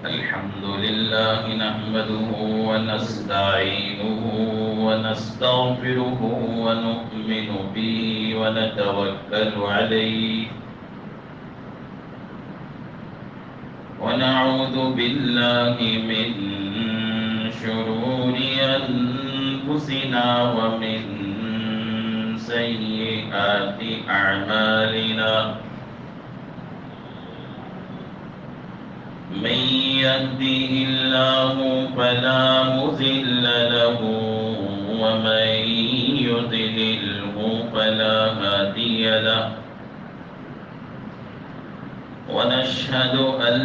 الحمد لله نحمده ونستعينه ونستغفره ونؤمن به ونتوكل عليه ونعوذ بالله من شرور أنفسنا ومن سيئات أعمالنا من يهده الله فلا مضل له ومن يضلله فلا هادي له ونشهد أن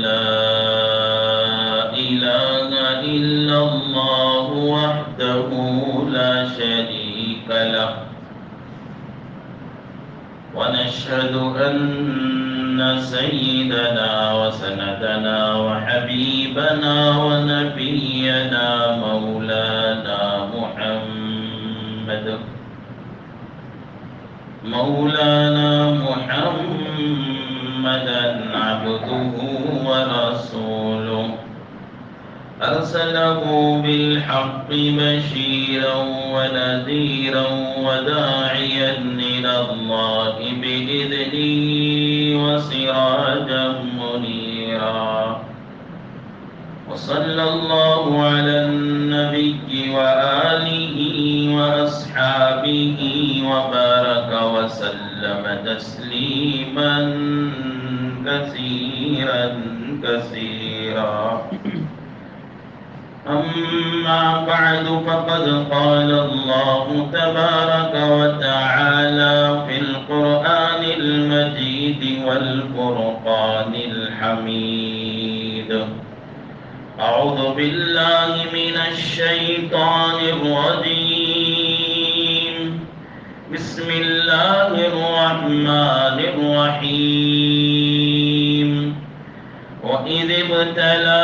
لا إله إلا الله وحده لا شريك له ونشهد أن سيدنا وسندنا وحبيبنا ونبينا مولانا محمدا عبده ورسوله أرسله بالحق بشيرا ونذيرا وداعيا إلى الله بإذنه وسراجا منيرا وصلى الله على النبي وآله وأصحابه وبارك وسلم تسليما كثيرا كثيرا أما بعد فقد قال الله تبارك وتعالى في القرآن المجيد والفرقان الحميد أعوذ بالله من الشيطان الرجيم بسم الله الرحمن الرحيم وإذ ابتلى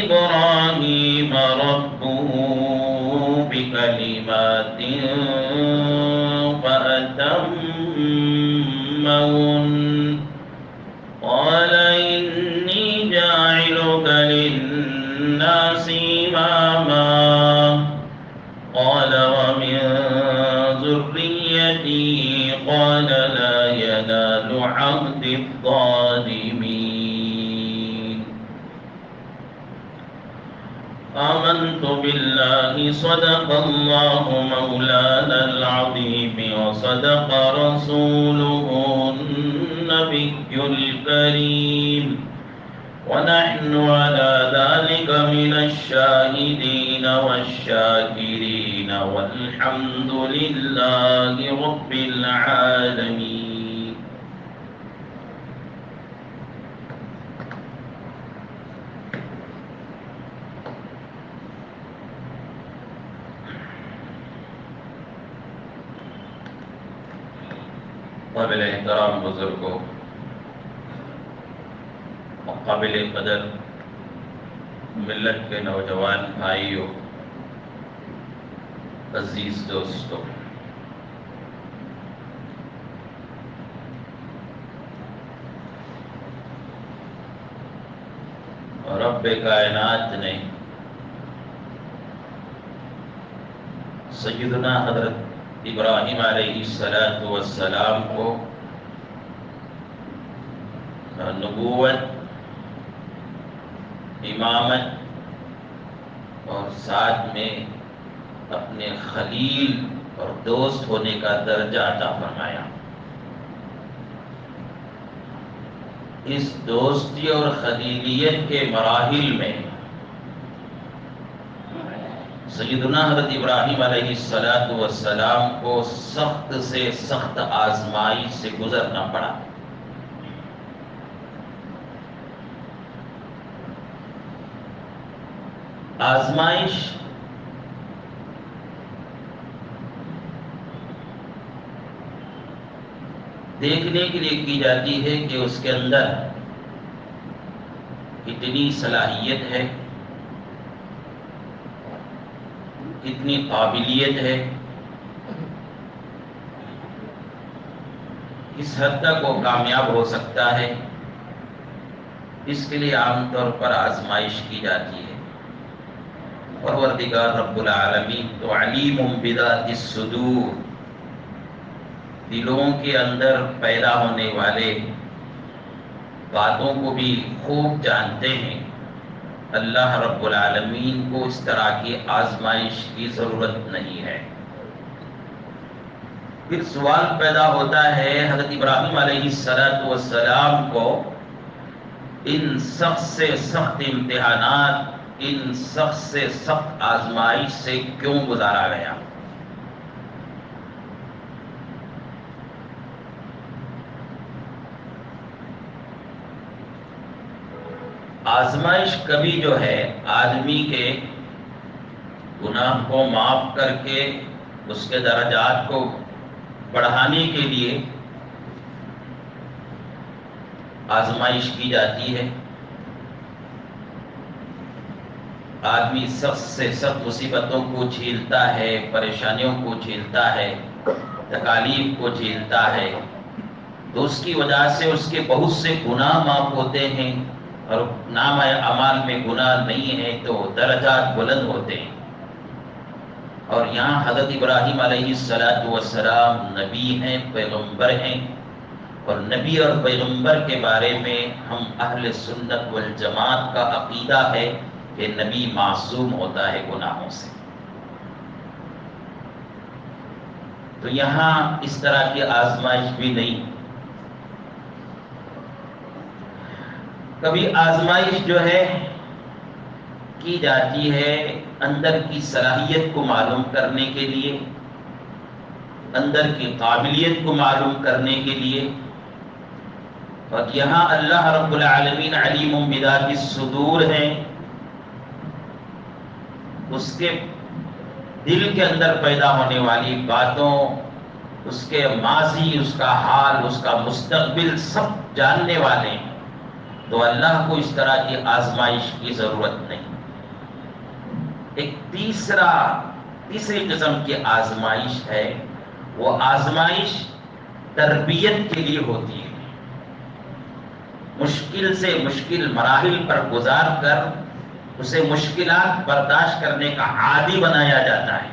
إبراهيم ربه بكلمات فأتمهن قال إني جاعلك للناس إماما قال ومن ذريتي قال لا ينال عهد الظالمين آمنت بالله صدق الله مولانا العظيم وصدق رسوله النبي الكريم ونحن على ذلك من الشاهدين والشاكرين والحمد لله رب العالمين قابل احترام بزرگوں، قابل قدر ملت کے نوجوان بھائیوں، عزیز دوستوں، رب کائنات نے سیدنا حضرت ابراہیم علیہ السلام کو نبوت، امامت اور ساتھ میں اپنے خلیل اور دوست ہونے کا درجہ عطا فرمایا۔ اس دوستی اور خلیلیت کے مراحل میں سیدنا حضرت ابراہیم علیہ السلام کو سخت سے سخت آزمائش سے گزرنا پڑا۔ آزمائش دیکھنے کے لیے کی جاتی ہے کہ اس کے اندر کتنی صلاحیت ہے، کتنی قابلیت ہے، کس حد تک وہ کامیاب ہو سکتا ہے، اس کے لیے عام طور پر آزمائش کی جاتی ہے۔ پروردگار رب العالمین تو علیم بذات الصدور، دلوں کے اندر پیدا ہونے والے باتوں کو بھی خوب جانتے ہیں۔ اللہ رب العالمین کو اس طرح کی آزمائش کی ضرورت نہیں ہے۔ پھر سوال پیدا ہوتا ہے حضرت ابراہیم علیہ السلام کو ان سخت سے سخت امتحانات، ان سخت سے سخت آزمائش سے کیوں گزارا گیا؟ آزمائش کبھی جو ہے آدمی کے گناہ کو معاف کر کے اس کے درجات کو بڑھانے کے لیے آزمائش کی جاتی ہے۔ آدمی سخت سے سخت مصیبتوں کو جھیلتا ہے، پریشانیوں کو جھیلتا ہے، تکالیف کو جھیلتا ہے، تو اس کی وجہ سے اس کے بہت سے گناہ معاف ہوتے ہیں، اور نام اعمال میں گناہ نہیں ہے تو درجات بلند ہوتے ہیں۔ اور یہاں حضرت ابراہیم علیہ السلام نبی ہیں، پیغمبر ہیں، اور نبی اور پیغمبر کے بارے میں ہم اہل سنت والجماعت کا عقیدہ ہے کہ نبی معصوم ہوتا ہے گناہوں سے۔ تو یہاں اس طرح کی آزمائش بھی نہیں۔ کبھی آزمائش جو ہے کی جاتی ہے اندر کی صلاحیت کو معلوم کرنے کے لیے، اندر کی قابلیت کو معلوم کرنے کے لیے، اور یہاں اللہ رب العالمین علیم بذات الصدور ہے، اس کے دل کے اندر پیدا ہونے والی باتوں، اس کے ماضی، اس کا حال، اس کا مستقبل سب جاننے والے ہیں، تو اللہ کو اس طرح کی آزمائش کی ضرورت نہیں۔ ایک تیسری قسم کی آزمائش ہے، وہ آزمائش تربیت کے لیے ہوتی ہے۔ مشکل سے مشکل مراحل پر گزار کر اسے مشکلات برداشت کرنے کا عادی بنایا جاتا ہے۔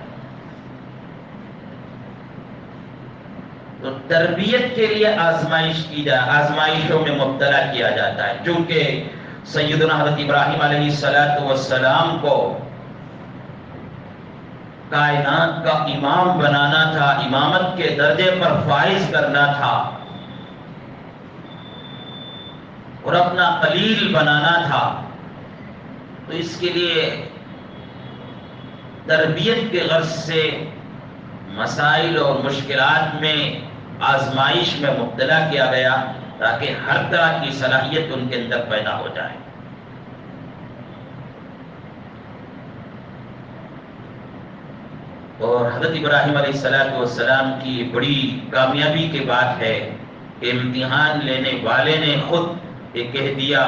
تو تربیت کے لیے آزمائشوں میں مبتلا کیا جاتا ہے، چونکہ سیدنا حضرت ابراہیم علیہ السلام کو کائنات کا امام بنانا تھا، امامت کے درجے پر فائز کرنا تھا، اور اپنا خلیل بنانا تھا، تو اس کے لیے تربیت کے غرض سے مسائل اور مشکلات میں آزمائش میں مبتلا کیا گیا، تاکہ ہر طرح کی صلاحیت ان کے اندر پیدا ہو جائے۔ اور حضرت ابراہیم علیہ السلام کی بڑی کامیابی کی بات ہے کہ امتحان لینے والے نے خود یہ کہہ دیا،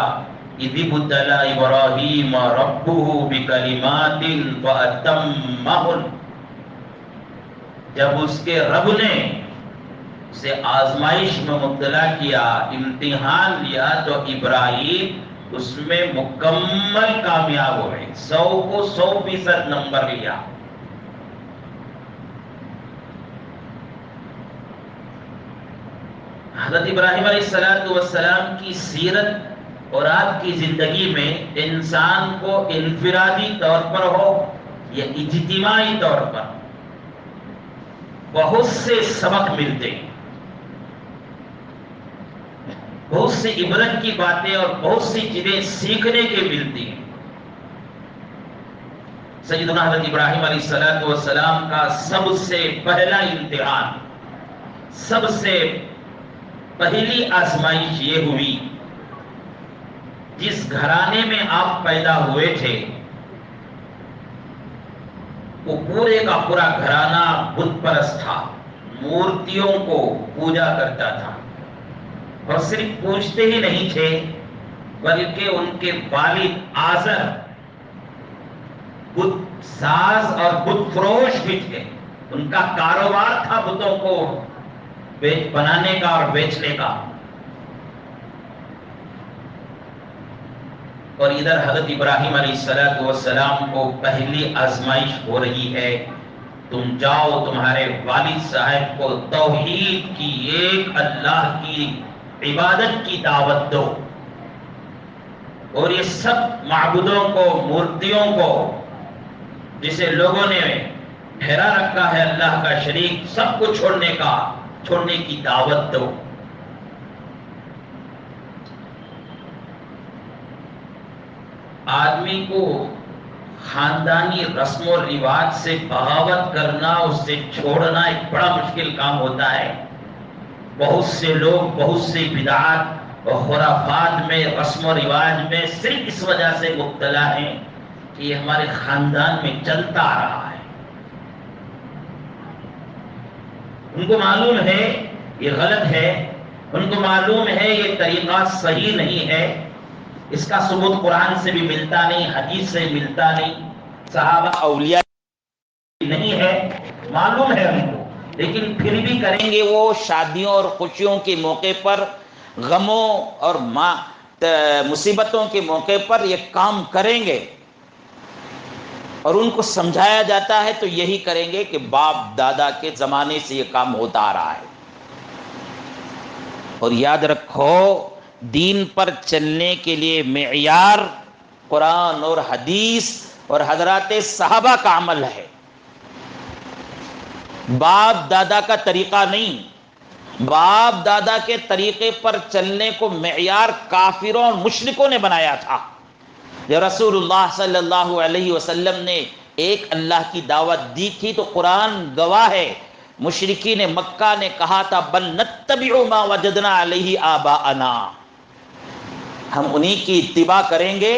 اِذِ ابْتَلَىٰ إِبْرَاهِيمَ رَبُّهُ بِكَلِمَاتٍ فَأَتَمَّهُنَّ، جب اس کے رب نے اسے آزمائش میں مبتلا کیا، امتحان لیا، تو ابراہیم اس میں مکمل کامیاب ہوئے، 100 کو 100% نمبر لیا۔ حضرت ابراہیم علیہ السلام کی سیرت اور آپ کی زندگی میں انسان کو انفرادی طور پر ہو یا اجتماعی طور پر بہت سے سبق ملتے ہیں، بہت سی عبرت کی باتیں اور بہت سی چیزیں سیکھنے کے ملتی ہیں۔ سیدنا حضرت ابراہیم علیہ السلام کا سب سے پہلا امتحان، سب سے پہلی آزمائش یہ ہوئی، جس گھرانے میں آپ پیدا ہوئے تھے وہ پورے کا پورا گھرانہ بت پرست تھا، مورتیوں کو پوجا کرتا تھا، اور صرف پوجتے ہی نہیں تھے بلکہ ان کے والد آزر بت ساز اور بت فروش بھی تھے، ان کا کاروبار تھا بتوں کو بنانے کا اور بیچنے کا۔ اور ادھر حضرت ابراہیم علیہ السلام کو پہلی آزمائش ہو رہی ہے، تم جاؤ تمہارے والد صاحب کو توحید کی، ایک اللہ کی عبادت کی دعوت دو، اور یہ سب معبودوں کو، مورتیوں کو، جسے لوگوں نے ٹھہرا رکھا ہے اللہ کا شریک، سب کو چھوڑنے کی دعوت دو۔ آدمی کو خاندانی رسم و رواج سے بغاوت کرنا، اس سے چھوڑنا ایک بڑا مشکل کام ہوتا ہے۔ بہت سے لوگ بہت سے بدعات اور خرافات میں، رسم و رواج میں صرف اس وجہ سے مبتلا ہیں کہ یہ ہمارے خاندان میں چلتا آ رہا ہے۔ ان کو معلوم ہے یہ غلط ہے، ان کو معلوم ہے یہ طریقہ صحیح نہیں ہے، اس کا ثبوت قرآن سے بھی ملتا نہیں، حدیث سے ملتا نہیں، صحابہ اولیاء نہیں ہے، معلوم ہے ان کو، لیکن پھر بھی کریں گے۔ وہ شادیوں اور خوشیوں کے موقع پر، غموں اور مصیبتوں کے موقع پر یہ کام کریں گے، اور ان کو سمجھایا جاتا ہے تو یہی کریں گے کہ باپ دادا کے زمانے سے یہ کام ہوتا آ رہا ہے۔ اور یاد رکھو، دین پر چلنے کے لیے معیار قرآن اور حدیث اور حضرات صحابہ کا عمل ہے، باپ دادا کا طریقہ نہیں۔ باپ دادا کے طریقے پر چلنے کو معیار کافروں اور مشرکوں نے بنایا تھا۔ جب رسول اللہ صلی اللہ علیہ وسلم نے ایک اللہ کی دعوت دی تھی تو قرآن گواہ ہے، مشرکین مکہ نے کہا تھا بل نتبع ما وجدنا علیہ آباءنا، ہم انہی کی اتباع کریں گے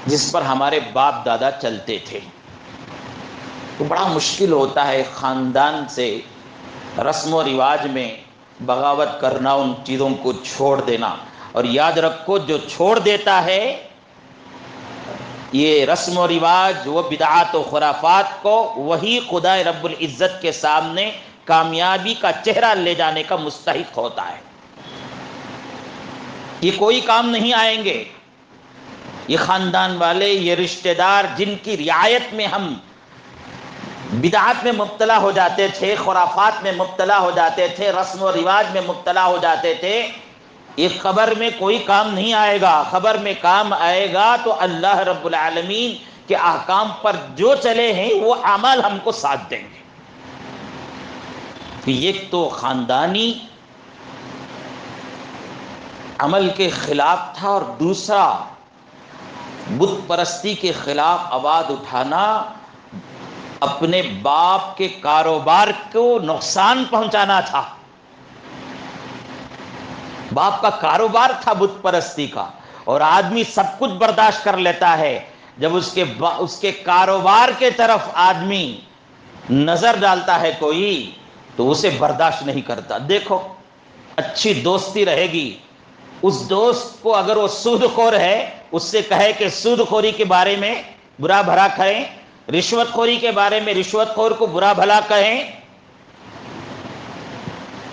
جس پر ہمارے باپ دادا چلتے تھے۔ تو بڑا مشکل ہوتا ہے خاندان سے رسم و رواج میں بغاوت کرنا، ان چیزوں کو چھوڑ دینا۔ اور یاد رکھو، جو چھوڑ دیتا ہے یہ رسم و رواج، وہ بدعات و خرافات کو، وہی خدا رب العزت کے سامنے کامیابی کا چہرہ لے جانے کا مستحق ہوتا ہے۔ یہ کوئی کام نہیں آئیں گے، یہ خاندان والے، یہ رشتہ دار جن کی رعایت میں ہم بدعات میں مبتلا ہو جاتے تھے، خرافات میں مبتلا ہو جاتے تھے، رسم و رواج میں مبتلا ہو جاتے تھے، یہ خبر میں کوئی کام نہیں آئے گا۔ خبر میں کام آئے گا تو اللہ رب العالمین کے احکام پر جو چلے ہیں وہ اعمال ہم کو ساتھ دیں گے۔ ایک تو خاندانی عمل کے خلاف تھا، اور دوسرا بت پرستی کے خلاف آواز اٹھانا، اپنے باپ کے کاروبار کو نقصان پہنچانا تھا۔ باپ کا کاروبار تھا بت پرستی کا، اور آدمی سب کچھ برداشت کر لیتا ہے، جب اس کے کاروبار کے طرف آدمی نظر ڈالتا ہے کوئی تو اسے برداشت نہیں کرتا۔ دیکھو، اچھی دوستی رہے گی، اس دوست کو اگر وہ سود خور ہے اس سے کہے کہ سود خوری کے بارے میں برا بھلا کہیں، رشوت خوری کے بارے میں رشوت خور کو برا بھلا کہیں،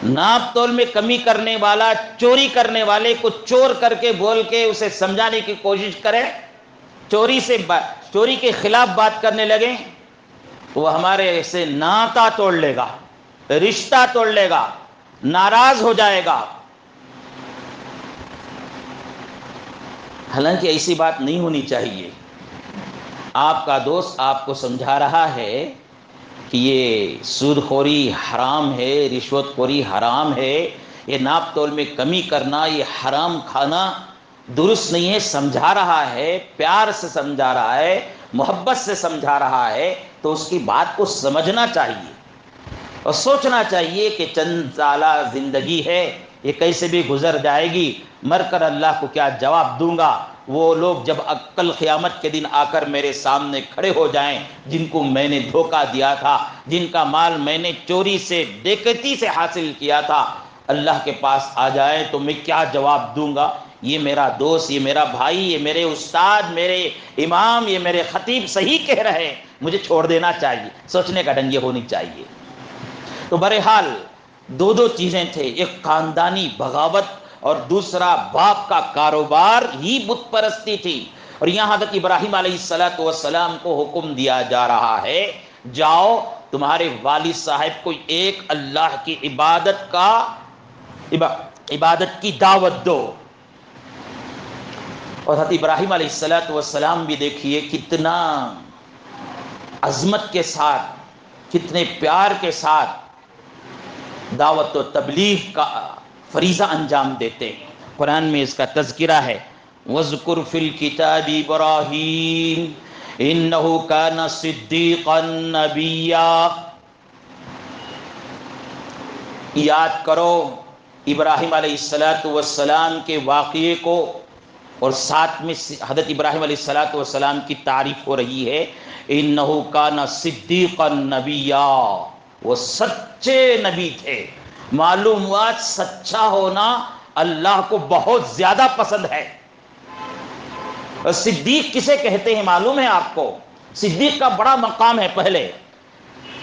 ناپ تول میں کمی کرنے والا، چوری کرنے والے کو چور کر کے بول کے اسے سمجھانے کی کوشش کریں، چوری کے خلاف بات کرنے لگیں، وہ ہمارے سے ناتا توڑ لے گا، رشتہ توڑ لے گا، ناراض ہو جائے گا۔ حالانکہ ایسی بات نہیں ہونی چاہیے۔ آپ کا دوست آپ کو سمجھا رہا ہے کہ یہ سود خوری حرام ہے، رشوت خوری حرام ہے، یہ ناپ تول میں کمی کرنا، یہ حرام کھانا درست نہیں ہے، سمجھا رہا ہے، پیار سے سمجھا رہا ہے، محبت سے سمجھا رہا ہے، تو اس کی بات کو سمجھنا چاہیے اور سوچنا چاہیے کہ چند سالہ زندگی ہے، یہ کیسے بھی گزر جائے گی، مر کر اللہ کو کیا جواب دوں گا۔ وہ لوگ جب کل قیامت کے دن آ کر میرے سامنے کھڑے ہو جائیں جن کو میں نے دھوکہ دیا تھا، جن کا مال میں نے چوری سے، ڈکیتی سے حاصل کیا تھا، اللہ کے پاس آ جائیں تو میں کیا جواب دوں گا؟ یہ میرا دوست، یہ میرا بھائی، یہ میرے استاد، میرے امام، یہ میرے خطیب صحیح کہہ رہے ہیں، مجھے چھوڑ دینا چاہیے۔ سوچنے کا ڈھنگ یہ ہونی چاہیے۔ تو بہرحال دو چیزیں تھے، ایک خاندانی بغاوت اور دوسرا باپ کا کاروبار ہی بت پرستی تھی. اور یہاں حضرت ابراہیم علیہ السلام کو حکم دیا جا رہا ہے جاؤ تمہارے والد صاحب کو ایک اللہ کی عبادت کی دعوت دو. اور حضرت ابراہیم علیہ السلام بھی دیکھیے کتنا عظمت کے ساتھ کتنے پیار کے ساتھ دعوت و تبلیغ کا فریضہ انجام دیتے ہیں. قرآن میں اس کا تذکرہ ہے وَاذْكُرْ فِي الْكِتَابِ إِبْرَاهِيمَ إِنَّهُ كَانَ صِدِّيقًا نَبِيًّا. یاد کرو ابراہیم علیہ السلام کے واقعے کو، اور ساتھ میں حضرت ابراہیم علیہ السلام کی تعریف ہو رہی ہے اِنَّهُ كَانَ صِدِّيقًا نَبِيًّا. وہ سچے نبی تھے. معلوم ہوا سچا ہونا اللہ کو بہت زیادہ پسند ہے. صدیق کسے کہتے ہیں معلوم ہے آپ کو؟ صدیق کا بڑا مقام ہے. پہلے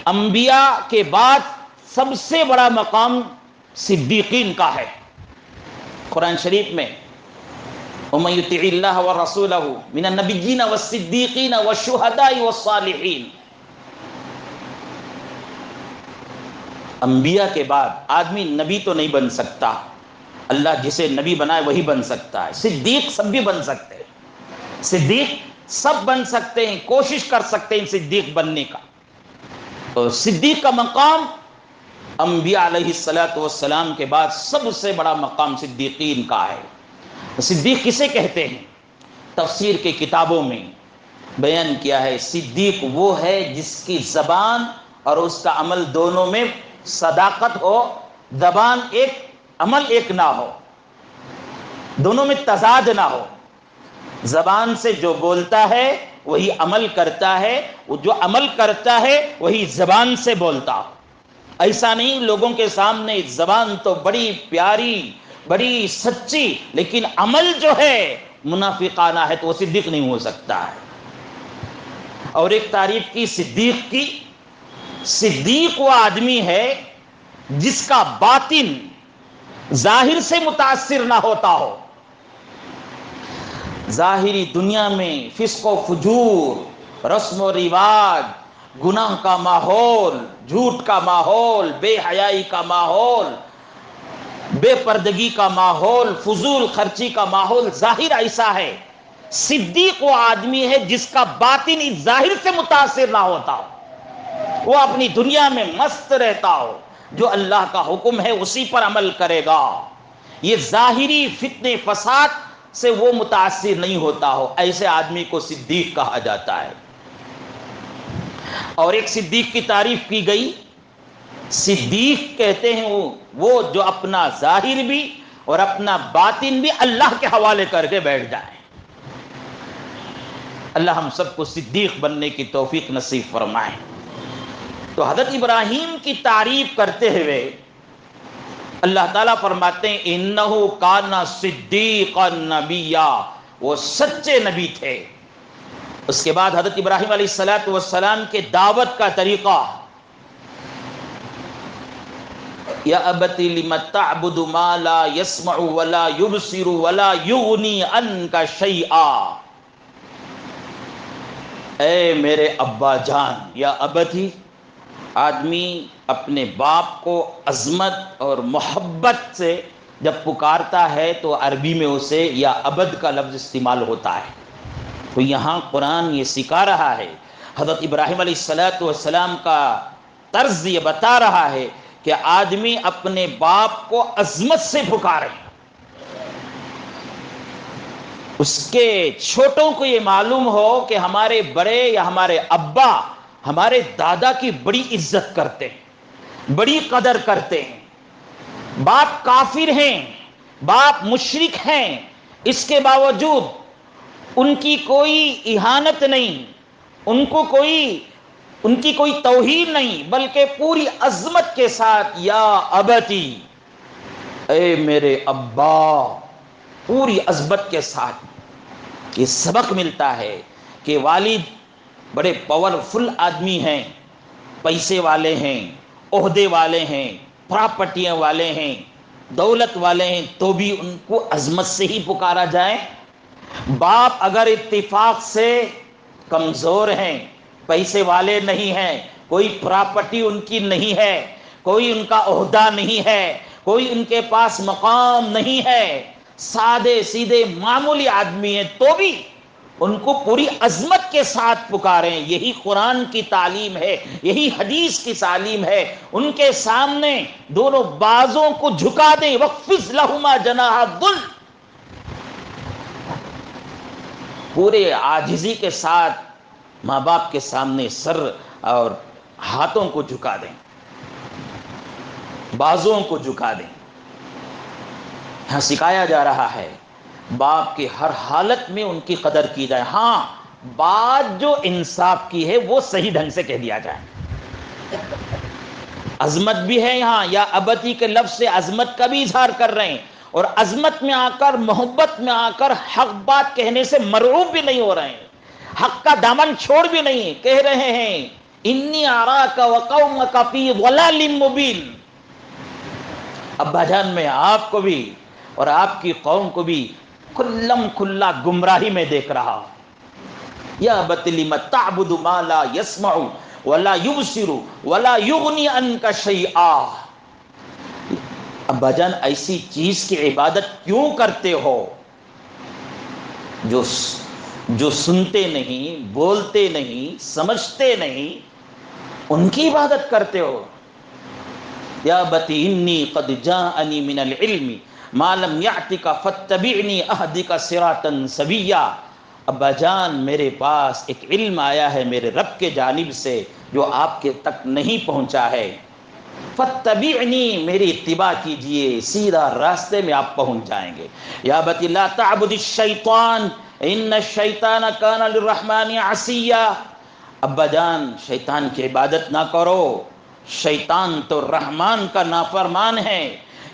انبیاء کے بعد سب سے بڑا مقام صدیقین کا ہے. قرآن شریف میں وَمَن يُطِعِ اللَّهَ وَرَسُولَهُ مِنَ النَّبِيِّينَ وَالصِّدِّيقِينَ وَالشُّهَدَاءِ وَالصَّالِحِينَ. انبیاء کے بعد آدمی نبی تو نہیں بن سکتا، اللہ جسے نبی بنائے وہی بن سکتا ہے. صدیق سب بھی بن سکتے ہیں، صدیق سب بن سکتے ہیں، کوشش کر سکتے ہیں صدیق بننے کا. تو صدیق کا مقام انبیاء علیہ السلام کے بعد سب سے بڑا مقام صدیقین کا ہے. صدیق کسے کہتے ہیں؟ تفسیر کے کتابوں میں بیان کیا ہے صدیق وہ ہے جس کی زبان اور اس کا عمل دونوں میں صداقت ہو. زبان ایک عمل ایک نہ ہو، دونوں میں تضاد نہ ہو. زبان سے جو بولتا ہے وہی عمل کرتا ہے، وہ جو عمل کرتا ہے وہی زبان سے بولتا ہو. ایسا نہیں لوگوں کے سامنے زبان تو بڑی پیاری بڑی سچی لیکن عمل جو ہے منافقانہ ہے تو وہ صدیق نہیں ہو سکتا ہے. اور ایک تعریف کی صدیق کی، صدیق وہ آدمی ہے جس کا باطن ظاہر سے متاثر نہ ہوتا ہو. ظاہری دنیا میں فسق و فجور، رسم و رواج، گناہ کا ماحول، جھوٹ کا ماحول، بے حیائی کا ماحول، بے پردگی کا ماحول، فضول خرچی کا ماحول ظاہر ایسا ہے. صدیق وہ آدمی ہے جس کا باطن اس ظاہر سے متاثر نہ ہوتا ہو، وہ اپنی دنیا میں مست رہتا ہو، جو اللہ کا حکم ہے اسی پر عمل کرے گا. یہ ظاہری فتنے فساد سے وہ متاثر نہیں ہوتا ہو، ایسے آدمی کو صدیق کہا جاتا ہے. اور ایک صدیق کی تعریف کی گئی، صدیق کہتے ہیں وہ جو اپنا ظاہر بھی اور اپنا باطن بھی اللہ کے حوالے کر کے بیٹھ جائے. اللہ ہم سب کو صدیق بننے کی توفیق نصیب فرمائے. تو حضرت ابراہیم کی تعریف کرتے ہوئے اللہ تعالیٰ فرماتے ہیں انہو کان صدیقا نبیا، وہ سچے نبی تھے. اس کے بعد حضرت ابراہیم علیہ السلام کے دعوت کا طریقہ یا ابت لم تعبد ما لا يسمع ولا يبصر ولا يغني عنك شيئا. اے میرے ابا جان، یا ابتی، آدمی اپنے باپ کو عظمت اور محبت سے جب پکارتا ہے تو عربی میں اسے یا ابد کا لفظ استعمال ہوتا ہے. تو یہاں قرآن یہ سکھا رہا ہے، حضرت ابراہیم علیہ السلام کا طرز یہ بتا رہا ہے کہ آدمی اپنے باپ کو عظمت سے پکارے. اس کے چھوٹوں کو یہ معلوم ہو کہ ہمارے بڑے یا ہمارے ابا ہمارے دادا کی بڑی عزت کرتے ہیں، بڑی قدر کرتے ہیں. باپ کافر ہیں، باپ مشرک ہیں، اس کے باوجود ان کی کوئی اہانت نہیں، ان کی کوئی توہین نہیں، بلکہ پوری عظمت کے ساتھ یا ابتی، اے میرے ابا، پوری عظمت کے ساتھ. یہ سبق ملتا ہے کہ والد بڑے پاورفل آدمی ہیں، پیسے والے ہیں، عہدے والے ہیں، پراپرٹیاں والے ہیں، دولت والے ہیں تو بھی ان کو عظمت سے ہی پکارا جائے. باپ اگر اتفاق سے کمزور ہیں، پیسے والے نہیں ہیں، کوئی پراپرٹی ان کی نہیں ہے، کوئی ان کا عہدہ نہیں ہے، کوئی ان کے پاس مقام نہیں ہے، سادے سیدھے معمولی آدمی ہیں، تو بھی ان کو پوری عظمت کے ساتھ پکاریں. یہی قرآن کی تعلیم ہے، یہی حدیث کی تعلیم ہے. ان کے سامنے دونوں بازوں کو جھکا دیں. وَخْفِضْ لَهُمَا جَنَاحَ الذُّلِّ، پورے عاجزی کے ساتھ ماں باپ کے سامنے سر اور ہاتھوں کو جھکا دیں، بازوں کو جھکا دیں. یہاں سکھایا جا رہا ہے باپ کی ہر حالت میں ان کی قدر کی جائے. ہاں، بات جو انصاف کی ہے وہ صحیح ڈھنگ سے کہہ دیا جائے. عظمت بھی ہے یہاں، یا ابتی کے لفظ سے عظمت کا بھی اظہار کر رہے ہیں، اور عظمت میں آ کر، محبت میں آ کر حق بات کہنے سے مرعوب بھی نہیں ہو رہے ہیں، حق کا دامن چھوڑ بھی نہیں. کہہ رہے ہیں انی اراک وقومک فی ضلال مبین. ابا جان میں آپ کو بھی اور آپ کی قوم کو بھی کھلم کھلا گمراہی میں دیکھ رہا ہوں. یا ابت لم تعبد ما لا يسمع ولا يبصر ولا يغني عنك شيئا. ابا جان ایسی چیز کی عبادت کیوں کرتے ہو جو سنتے نہیں، بولتے نہیں، سمجھتے نہیں، ان کی عبادت کرتے ہو. یا بتی انی قد جاءنی من العلم ما لم یأتک فاتبعنی اہدک صراطا سویا. ابا جان میرے پاس ایک علم آیا ہے میرے رب کے جانب سے جو آپ کے تک نہیں پہنچا ہے. فاتبعنی، میری اتباع کیجئے، سیدھا راستے میں آپ پہنچ جائیں گے. یا بتی لا تعبد الشیطان ان الشیطان کان للرحمن عصیا. ابا جان شیطان کی عبادت نہ کرو، شیطان تو رحمان کا نافرمان ہے.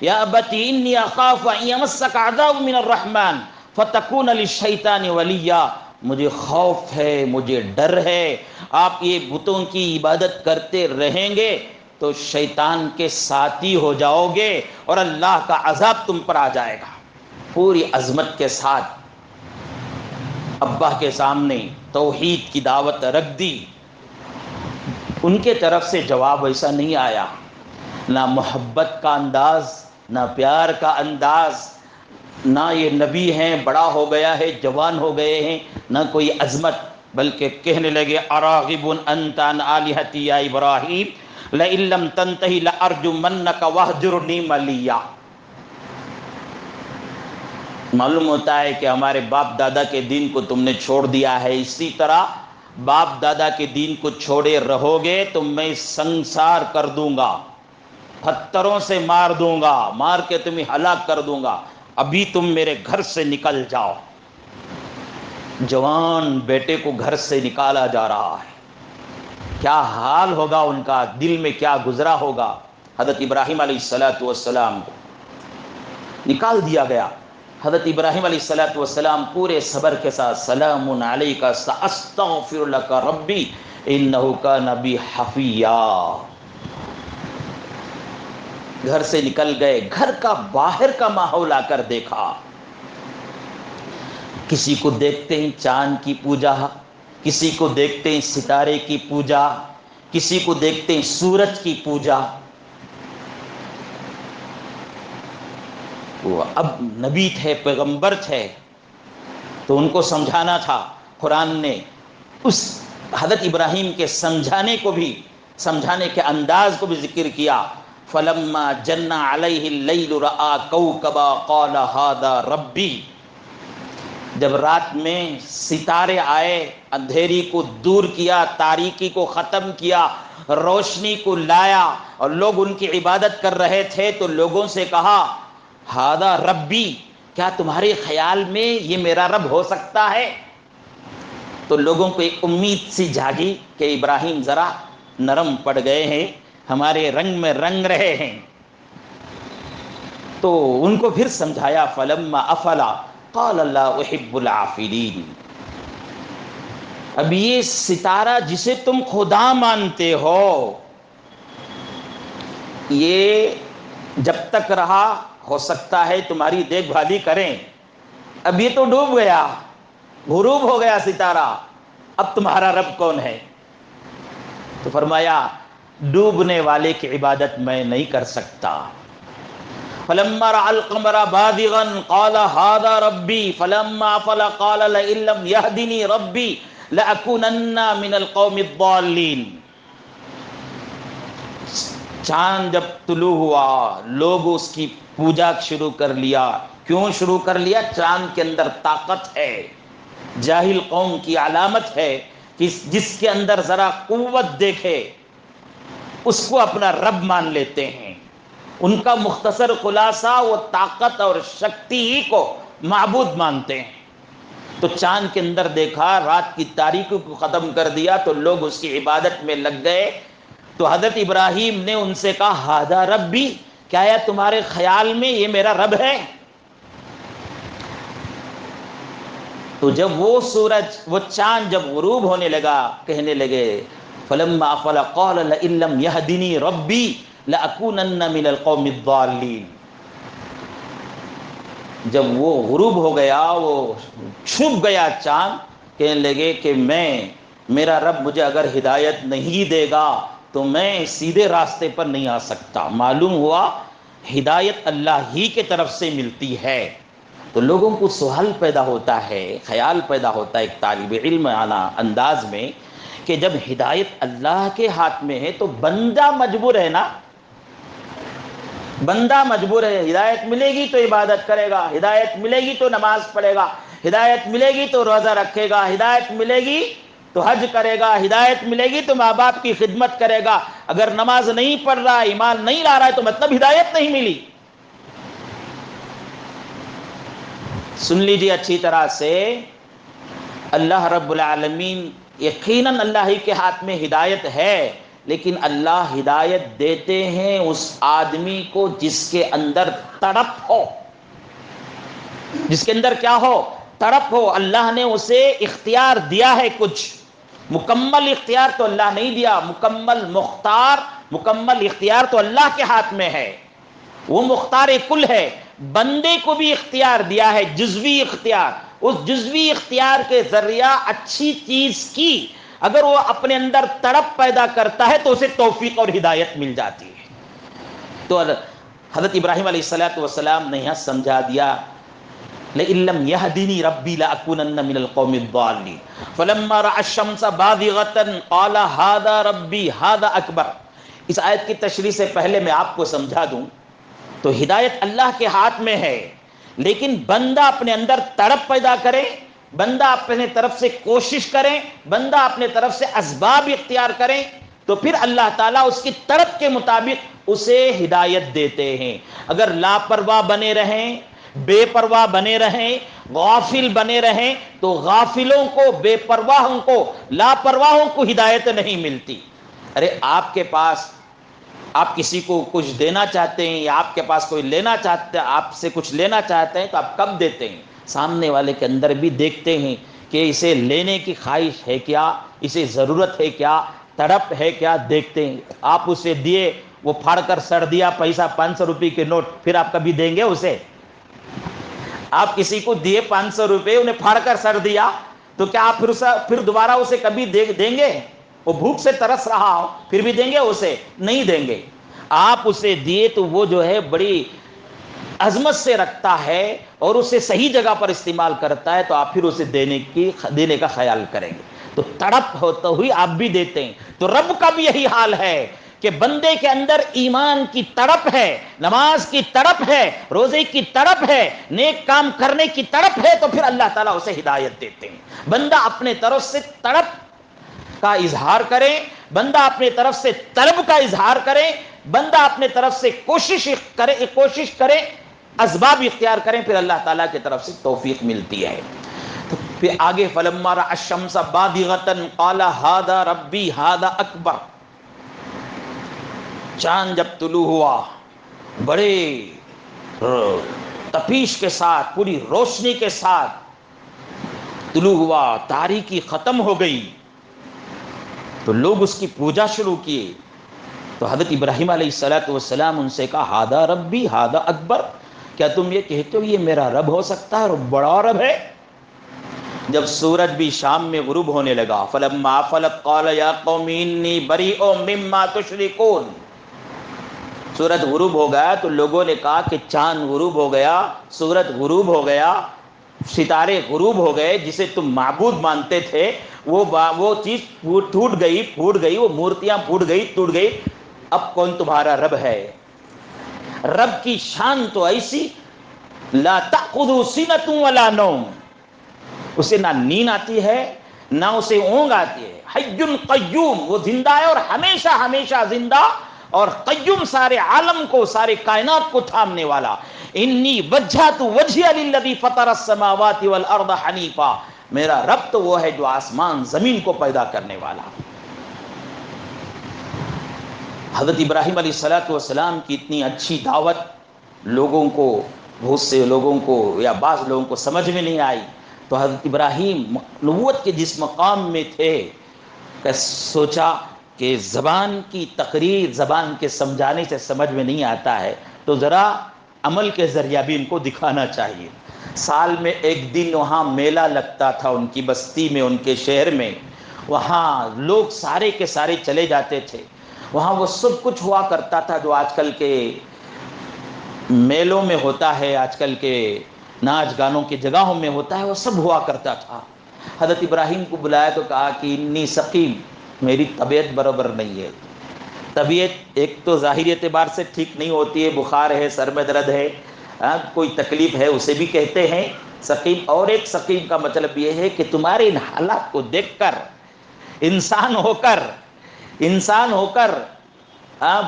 یا ابتی انی اخاف ان یمسک عذاب من الرحمن فتکون للشیطان ولیا. مجھے خوف ہے، مجھے ڈر ہے، آپ یہ بتوں کی عبادت کرتے رہیں گے تو شیطان کے ساتھی ہو جاؤ گے اور اللہ کا عذاب تم پر آ جائے گا. پوری عظمت کے ساتھ ابا کے سامنے توحید کی دعوت رکھ دی. ان کے طرف سے جواب ایسا نہیں آیا، نہ محبت کا انداز، نہ پیار کا انداز، نہ یہ نبی ہیں، بڑا ہو گیا ہے، جوان ہو گئے ہیں، نہ کوئی عظمت، بلکہ کہنے لگے اراغب انت عن آلہتی یا ابراہیم لئن لم تنتہی لارجمنک واہجرنی ملیا. معلوم ہوتا ہے کہ ہمارے باپ دادا کے دین کو تم نے چھوڑ دیا ہے، اسی طرح باپ دادا کے دین کو چھوڑے رہو گے تو میں سنسار کر دوں گا، پتھروں سے مار دوں گا، مار کے تمہیں ہلاک کر دوں گا. ابھی تم میرے گھر سے نکل جاؤ. جوان بیٹے کو گھر سے نکالا جا رہا ہے، کیا حال ہوگا ان کا، دل میں کیا گزرا ہوگا. حضرت ابراہیم علیہ السلام کو نکال دیا گیا. حضرت ابراہیم علیہ السلام پورے صبر کے ساتھ سلام علیک ساستغفر لک ربی انہ کان بی حفیا. گھر سے نکل گئے، گھر کا باہر کا ماحول آ کر دیکھا. کسی کو دیکھتے ہیں چاند کی پوجا، کسی کو دیکھتے ہیں ستارے کی پوجا، کسی کو دیکھتے ہیں سورج کی پوجا. وہ اب نبی تھے، پیغمبر تھے، تو ان کو سمجھانا تھا. قرآن نے اس حضرت ابراہیم کے سمجھانے کو بھی، سمجھانے کے انداز کو بھی ذکر کیا. فلما جن علیہ اللیل رآ کوکبا قال ھذا ربی. جب رات میں ستارے آئے، اندھیری کو دور کیا، تاریکی کو ختم کیا، روشنی کو لایا، اور لوگ ان کی عبادت کر رہے تھے تو لوگوں سے کہا ھذا ربی، کیا تمہارے خیال میں یہ میرا رب ہو سکتا ہے؟ تو لوگوں کو ایک امید سی جاگی کہ ابراہیم ذرا نرم پڑ گئے ہیں، ہمارے رنگ میں رنگ رہے ہیں. تو ان کو پھر سمجھایا فلما افلا قال اللہ احب العافلین. اب یہ ستارہ جسے تم خدا مانتے ہو، یہ جب تک رہا ہو سکتا ہے تمہاری دیکھ بھالی کریں، اب یہ تو ڈوب گیا، غروب ہو گیا ستارہ، اب تمہارا رب کون ہے؟ تو فرمایا ڈوبنے والے کی عبادت میں نہیں کر سکتا۔ فلما رأى القمر بازغا قال هذا ربي فلما أفل قال لئن لم يهدني ربي لأكونن من القوم الضالين۔ چاند جب طلوع ہوا لوگ اس کی پوجا شروع کر لیا۔ کیوں شروع کر لیا؟ چاند کے اندر طاقت ہے، جاہل قوم کی علامت ہے کہ جس کے اندر ذرا قوت دیکھے اس کو اپنا رب مان لیتے ہیں۔ ان کا مختصر خلاصہ وہ طاقت اور شکتی ہی کو معبود مانتے ہیں۔ تو چاند کے اندر دیکھا، رات کی تاریکی کو ختم کر دیا تو لوگ اس کی عبادت میں لگ گئے۔ تو حضرت ابراہیم نے ان سے کہا ہذا ربی، کیا ہے تمہارے خیال میں یہ میرا رب ہے؟ تو جب وہ سورج، وہ چاند جب غروب ہونے لگا، کہنے لگے فلما افل قال لئن لم يهدني ربي لأكونن من القوم الضالين۔ جب وہ غروب ہو گیا، وہ چھپ گیا چاند، کہنے لگے کہ میرا رب مجھے اگر ہدایت نہیں دے گا تو میں سیدھے راستے پر نہیں آ سکتا۔ معلوم ہوا ہدایت اللہ ہی کے طرف سے ملتی ہے۔ تو لوگوں کو سوال پیدا ہوتا ہے، خیال پیدا ہوتا ہے ایک طالب علم انداز میں کہ جب ہدایت اللہ کے ہاتھ میں ہے تو بندہ مجبور ہے نا، بندہ مجبور ہے۔ ہدایت ملے گی تو عبادت کرے گا، ہدایت ملے گی تو نماز پڑھے گا، ہدایت ملے گی تو روزہ رکھے گا، ہدایت ملے گی تو حج کرے گا، ہدایت ملے گی تو ماں باپ کی خدمت کرے گا۔ اگر نماز نہیں پڑھ رہا، ایمان نہیں لا رہا ہے تو مطلب ہدایت نہیں ملی۔ سن لیجیے اچھی طرح سے، اللہ رب العالمین یقیناً اللہ ہی کے ہاتھ میں ہدایت ہے، لیکن اللہ ہدایت دیتے ہیں اس آدمی کو جس کے اندر تڑپ ہو، جس کے اندر کیا ہو؟ تڑپ ہو۔ اللہ نے اسے اختیار دیا ہے کچھ، مکمل اختیار تو اللہ نہیں دیا، مکمل اختیار تو اللہ کے ہاتھ میں ہے، وہ مختار کل ہے۔ بندے کو بھی اختیار دیا ہے، جزوی اختیار۔ اس جزوی اختیار کے ذریعہ اچھی چیز کی اگر وہ اپنے اندر تڑپ پیدا کرتا ہے تو اسے توفیق اور ہدایت مل جاتی ہے۔ تو حضرت ابراہیم علیہ السلام نے یہاں سمجھا دیا لئن لم يهدني ربي لأكونن من القوم الضالين فلما رأى الشمس باذغة قال هذا ربي هذا أكبر۔ اس آیت کی تشریح سے پہلے میں آپ کو سمجھا دوں تو ہدایت اللہ کے ہاتھ میں ہے، لیکن بندہ اپنے اندر تڑپ پیدا کرے، بندہ اپنے طرف سے کوشش کرے، بندہ اپنے طرف سے اسباب اختیار کرے تو پھر اللہ تعالیٰ اس کی طرف کے مطابق اسے ہدایت دیتے ہیں۔ اگر لاپرواہ بنے رہیں، بے پرواہ بنے رہیں، غافل بنے رہیں تو غافلوں کو، بے پرواہوں کو، لاپرواہوں کو ہدایت نہیں ملتی۔ ارے آپ کے پاس، آپ کسی کو کچھ دینا چاہتے ہیں یا آپ کے پاس کوئی لینا چاہتے ہیں، آپ سے کچھ لینا چاہتے ہیں تو آپ کب دیتے ہیں؟ سامنے والے کے اندر بھی دیکھتے ہیں کہ اسے لینے کی خواہش ہے کیا، اسے ضرورت ہے کیا، تڑپ ہے کیا، دیکھتے ہیں۔ آپ اسے دیے، وہ پھاڑ کر سڑ دیا پیسہ 500 روپے کے نوٹ، پھر آپ کبھی دیں گے اسے؟ آپ کسی کو دیے 500 روپے، انہیں پھاڑ کر سڑ دیا تو کیا آپ پھر دوبارہ اسے کبھی دیں گے؟ وہ بھوک سے ترس رہا ہو پھر بھی دیں گے اسے؟ نہیں دیں گے۔ آپ اسے دیے تو وہ جو ہے بڑی عظمت سے رکھتا ہے اور اسے صحیح جگہ پر استعمال کرتا ہے تو آپ پھر اسے دینے کا خیال کریں گے۔ تو تڑپ ہوتا ہوئی آپ بھی دیتے ہیں۔ تو رب کا بھی یہی حال ہے کہ بندے کے اندر ایمان کی تڑپ ہے، نماز کی تڑپ ہے، روزے کی تڑپ ہے، نیک کام کرنے کی تڑپ ہے تو پھر اللہ تعالیٰ اسے ہدایت دیتے ہیں۔ بندہ اپنے طرف سے تڑپ کا اظہار کرے، بندہ اپنے طرف سے طلب کا اظہار کرے، بندہ اپنے طرف سے کوشش کرے، اسباب اختیار کریں، پھر اللہ تعالیٰ کی طرف سے توفیق ملتی ہے۔ تو پھر آگے فلما رأى الشمس باذغة قال هذا ربي هذا اکبر۔ چاند جب طلوع ہوا، بڑے تپیش کے ساتھ، پوری روشنی کے ساتھ طلوع ہوا، تاریکی ختم ہو گئی تو لوگ اس کی پوجا شروع کیے۔ تو حضرت ابراہیم علیہ السلام ان سے کہا ہذا ربی ہذا اکبر، کیا تم یہ کہتے ہو یہ میرا رب ہو سکتا ہے اور بڑا رب ہے؟ جب سورج بھی شام میں غروب ہونے لگا، فلما افلت قال یا قوم انی بریء مما تشرکون، سورج غروب ہو گیا تو لوگوں نے کہا کہ چاند غروب ہو گیا، سورج غروب ہو گیا، ستارے غروب ہو گئے، جسے تم معبود مانتے تھے وہ چیز ٹوٹ گئی، وہ مورتیاں پھوٹ گئی، ٹوٹ گئی، اب کون تمہارا رب ہے؟ رب کی شان تو ایسی، لا تأخذہ سنۃ ولا نوم، اسے نہ نیند آتی ہے نہ اسے اونگ آتی ہے، حی قیوم، وہ زندہ ہے اور ہمیشہ ہمیشہ زندہ، اور قیوم سارے عالم کو، سارے کائنات کو تھامنے والا۔ انی وجہت وجہی للذی فطر السماوات والارض حنیفا، میرا رب تو وہ ہے جو آسمان زمین کو پیدا کرنے والا۔ حضرت ابراہیم علیہ السلام کی اتنی اچھی دعوت لوگوں کو، بہت سے لوگوں کو یا بعض لوگوں کو سمجھ میں نہیں آئی، تو حضرت ابراہیم نبوت کے جس مقام میں تھے کہ سوچا کہ زبان کی تقریر، زبان کے سمجھانے سے سمجھ میں نہیں آتا ہے، تو ذرا عمل کے ذریعہ بھی ان کو دکھانا چاہیے۔ سال میں ایک دن وہاں میلہ لگتا تھا، ان کی بستی میں، ان کے شہر میں، وہاں لوگ سارے کے سارے چلے جاتے تھے، وہاں وہ سب کچھ ہوا کرتا تھا جو آج کل کے میلوں میں ہوتا ہے، آج کل کے ناچ گانوں کی جگہوں میں ہوتا ہے، وہ سب ہوا کرتا تھا۔ حضرت ابراہیم کو بلایا تو کہا کہ انی سقیم، میری طبیعت برابر نہیں ہے۔ طبیعت ایک تو ظاہری اعتبار سے ٹھیک نہیں ہوتی ہے، بخار ہے، سر میں درد ہے، کوئی تکلیف ہے، اسے بھی کہتے ہیں سقیم، اور ایک سقیم کا مطلب یہ ہے کہ تمہارے ان حالات کو دیکھ کر انسان ہو کر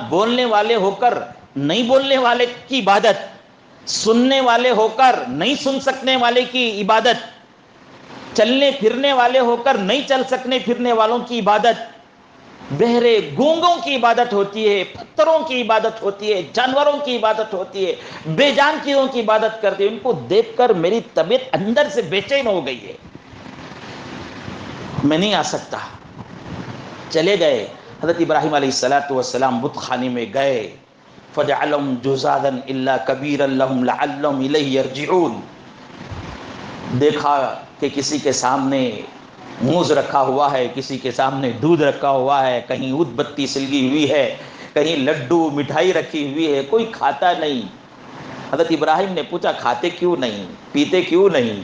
بولنے والے ہو کر نہیں بولنے والے کی عبادت، سننے والے ہو کر نہیں سن سکنے والے کی عبادت، چلنے پھرنے والے ہو کر نہیں چل سکنے پھرنے والوں کی عبادت، بہرے گونگوں کی عبادت ہوتی ہے، پتھروں کی عبادت ہوتی ہے، جانوروں کی عبادت ہوتی ہے، بے جان چیزوں کی عبادت کرتے ہیں، ان کو دیکھ کر میری طبیعت اندر سے بے چین ہو گئی ہے، میں نہیں آ سکتا۔ چلے گئے حضرت ابراہیم علیہ السلام بت خانے میں گئے، فجعلهم جزادا الا کبیرا لهم لعلهم الیہ یرجعون، دیکھا کہ کسی کے سامنے موز رکھا ہوا ہے، کسی کے سامنے دودھ رکھا ہوا ہے، کہیں اود بتی سلگی ہوئی ہے، کہیں لڈو مٹھائی رکھی ہوئی ہے، کوئی کھاتا نہیں۔ حضرت ابراہیم نے پوچھا کھاتے کیوں نہیں، پیتے کیوں نہیں؟